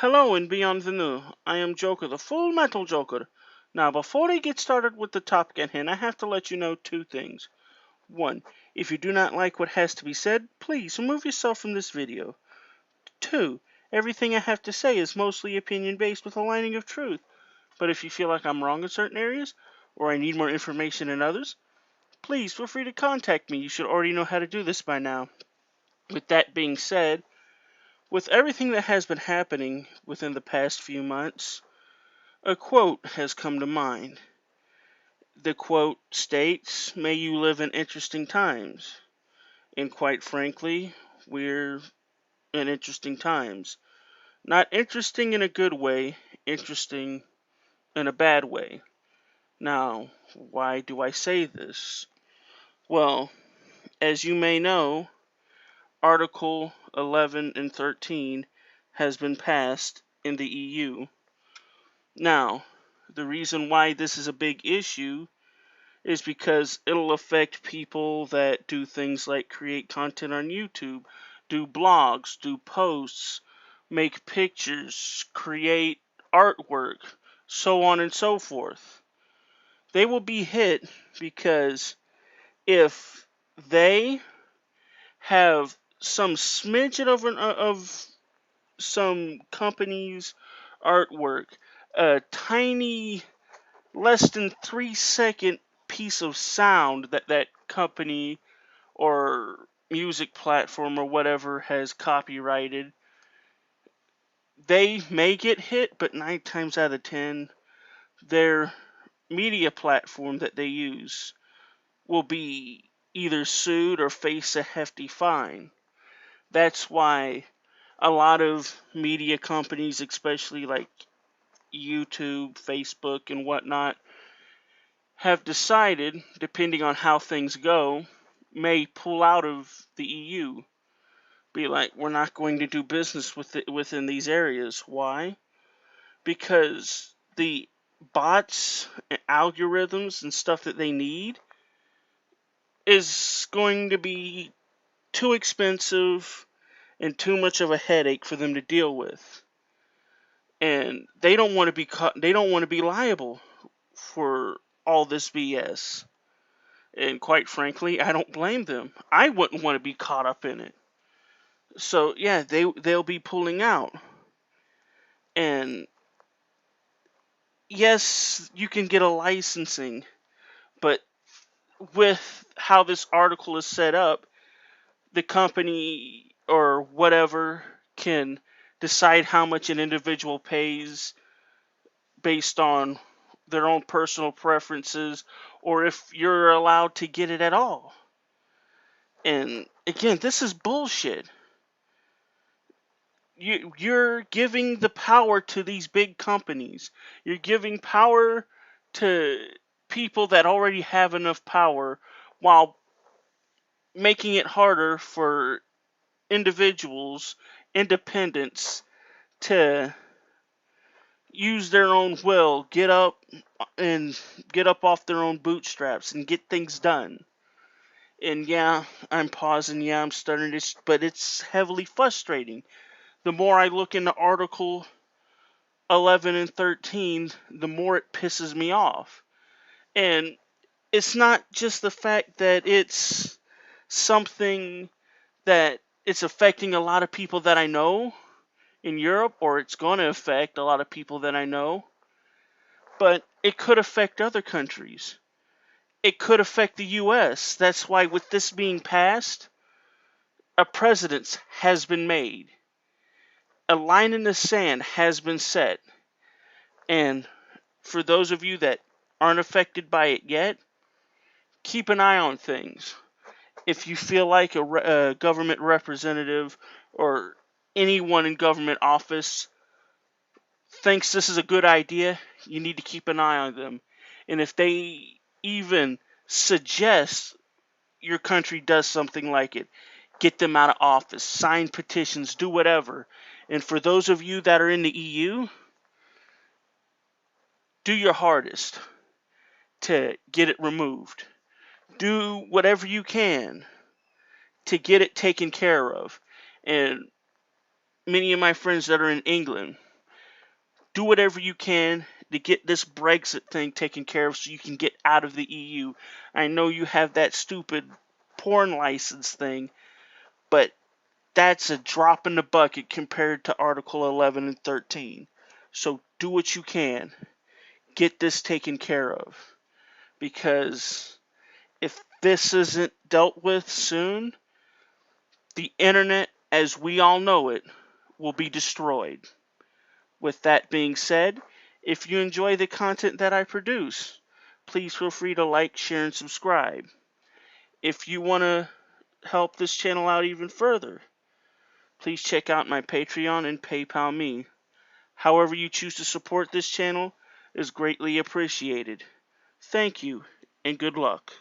Hello and bienvenue. I am Joker, the Full Metal Joker. Now, before I get started with the topic at hand, I have to let you know two things. One, if you do not like what has to be said, please remove yourself from this video. Two, everything I have to say is mostly opinion-based with a lining of truth. But if you feel like I'm wrong in certain areas, or I need more information in others, please feel free to contact me. You should already know how to do this by now. With that being said, with everything that has been happening within the past few months, a quote has come to mind. The quote states, "May you live in interesting times." And quite frankly, we're in interesting times. Not interesting in a good way, interesting in a bad way. Now, why do I say this? Well, as you may know, Article 11 and 13 has been passed in the EU. Now, the reason why this is a big issue is because it'll affect people that do things like create content on YouTube, do blogs, do posts, make pictures, create artwork, so on and so forth. They will be hit because if they have some smidgen of some company's artwork, a tiny less than 3-second piece of sound that that company or music platform or whatever has copyrighted, they may get hit, but 9 times out of 10, their media platform that they use will be either sued or face a hefty fine. That's why a lot of media companies, especially like YouTube, Facebook, and whatnot, have decided, depending on how things go, may pull out of the EU. Be like, we're not going to do business with it within these areas. Why? Because the bots and algorithms and stuff that they need is going to be too expensive and too much of a headache for them to deal with. And they don't want to be they don't want to be liable for all this BS. And quite frankly, I don't blame them. I wouldn't want to be caught up in it. So yeah, they'll be pulling out. And yes, you can get a licensing, but with how this article is set up, the company or whatever can decide how much an individual pays based on their own personal preferences, or if you're allowed to get it at all. And again, this is bullshit. You're giving the power to these big companies. You're giving power to people that already have enough power while making it harder for individuals, independents, to use their own will, get up off their own bootstraps and get things done. And yeah, I'm pausing, yeah, I'm starting to, but it's heavily frustrating. The more I look into Article 11 and 13, the more it pisses me off. And it's not just the fact that it's something that it's affecting a lot of people that I know in Europe, or it's going to affect a lot of people that I know, but it could affect other countries. It could affect the US. That's why with this being passed, a precedent has been made. A line in the sand has been set. And for those of you that aren't affected by it yet, keep an eye on things. If you feel like a government representative or anyone in government office thinks this is a good idea, you need to keep an eye on them. And if they even suggest your country does something like it, get them out of office, sign petitions, do whatever. And for those of you that are in the EU, do your hardest to get it removed. Do whatever you can to get it taken care of. And many of my friends that are in England, do whatever you can to get this Brexit thing taken care of so you can get out of the EU. I know you have that stupid porn license thing, but that's a drop in the bucket compared to Article 11 and 13. So do what you can. Get this taken care of. Because if this isn't dealt with soon, the internet, as we all know it, will be destroyed. With that being said, if you enjoy the content that I produce, please feel free to like, share, and subscribe. If you want to help this channel out even further, please check out my Patreon and PayPal me. However you choose to support this channel is greatly appreciated. Thank you, and good luck.